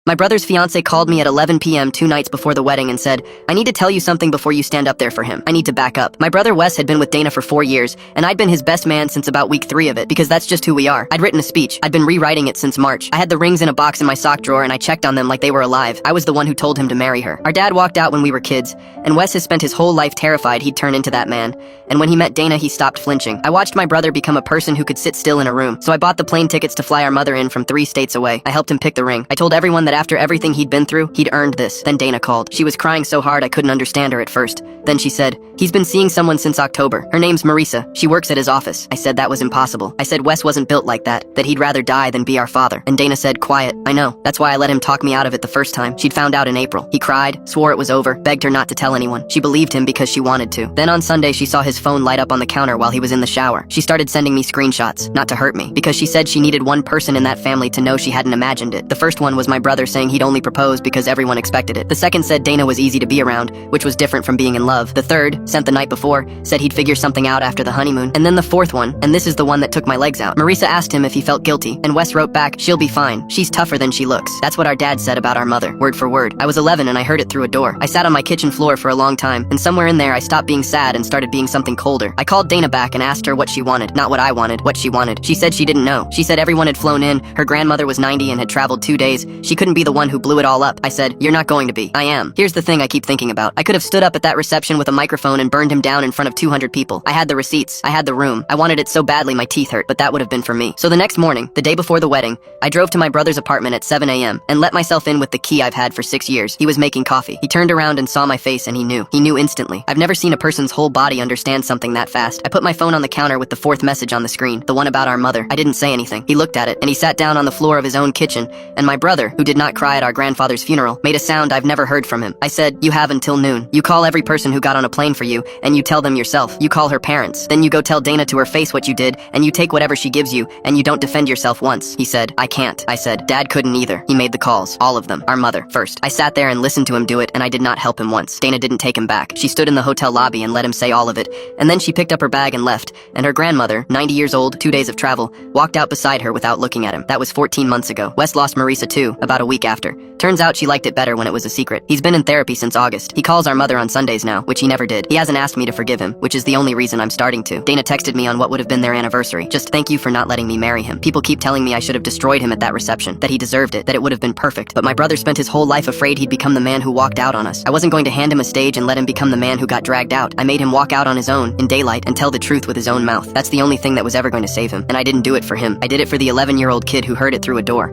My brother's fiancée called me at 11 p.m. 2 nights before the wedding and said, "I need to tell you something before you stand up there for him. I need to back up." My brother Wes had been with Dana for 4 years, and I'd been his best man since about week 3 of it, because that's just who we are. I'd written a speech. I'd been rewriting it since March. I had the rings in a box in my sock drawer, and I checked on them like they were alive. I was the one who told him to marry her. Our dad walked out when we were kids, and Wes has spent his whole life terrified he'd turn into that man. And when he met Dana, he stopped flinching. I watched my brother become a person who could sit still in a room, so I bought the plane tickets to fly our mother in from 3 states away. I helped him pick the ring. I told everyone that after everything he'd been through, he'd earned this. Then Dana called. She was crying so hard I couldn't understand her at first. Then she said, "He's been seeing someone since October. Her name's Marisa. She works at his office." I said that was impossible. I said Wes wasn't built like that he'd rather die than be our father. And Dana said, "Quiet. I know. That's why I let him talk me out of it the first time." She'd found out in April. He cried, swore it was over, begged her not to tell anyone. She believed him because she wanted to. Then on Sunday, she saw his phone light up on the counter while he was in the shower. She started sending me screenshots, not to hurt me, because she said she needed one person in that family to know she hadn't imagined it. The first one was my brother saying he'd only proposed because everyone expected it. The second said Dana was easy to be around, which was different from being in love. The third, sent the night before, said he'd figure something out after the honeymoon. And then the fourth one, and this is the one that took my legs out. Marisa asked him if he felt guilty, and Wes wrote back, "She'll be fine. She's tougher than she looks." That's what our dad said about our mother, word for word. I was 11 and I heard it through a door. I sat on my kitchen floor for a long time, and somewhere in there I stopped being sad and started being something colder. I called Dana back and asked her what she wanted, not what I wanted, what she wanted. She said she didn't know. She said everyone had flown in, her grandmother was 90 and had traveled 2 days. She couldn't be the one who blew it all up. I said, "You're not going to be." "I am." Here's the thing I keep thinking about. I could have stood up at that reception with a microphone and burned him down in front of 200 people. I had the receipts. I had the room. I wanted it so badly my teeth hurt, but that would have been for me. So the next morning, the day before the wedding, I drove to my brother's apartment at 7 a.m. and let myself in with the key I've had for 6 years. He was making coffee. He turned around and saw my face and he knew. He knew instantly. I've never seen a person's whole body understand something that fast. I put my phone on the counter with the 4th message on the screen, the one about our mother. I didn't say anything. He looked at it and he sat down on the floor of his own kitchen, and my brother, who did not cry at our grandfather's funeral, made a sound I've never heard from him. I said, "You have until noon. You call every person who got on a plane for you, and you tell them yourself. You call her parents. Then you go tell Dana to her face what you did, and you take whatever she gives you, and you don't defend yourself once." He said, "I can't." I said, "Dad couldn't either." He made the calls, all of them, our mother first. I sat there and listened to him do it, and I did not help him once. Dana didn't take him back. She stood in the hotel lobby and let him say all of it, and then she picked up her bag and left, and her grandmother, 90 years old, 2 days of travel, walked out beside her without looking at him. That was 14 months ago. Wes lost Marisa too, about a week after. Turns out she liked it better when it was a secret. He's been in therapy since August. He calls our mother on Sundays now, which he never did. He hasn't asked me to forgive him, which is the only reason I'm starting to. Dana texted me on what would have been their anniversary. Just thank you for not letting me marry him. People keep telling me I should have destroyed him at that reception, that he deserved it, that it would have been perfect. But my brother spent his whole life afraid he'd become the man who walked out on us. I wasn't going to hand him a stage and let him become the man who got dragged out. I made him walk out on his own, in daylight, and tell the truth with his own mouth. That's the only thing that was ever going to save him. And I didn't do it for him. I did it for the 11-year-old kid who heard it through a door.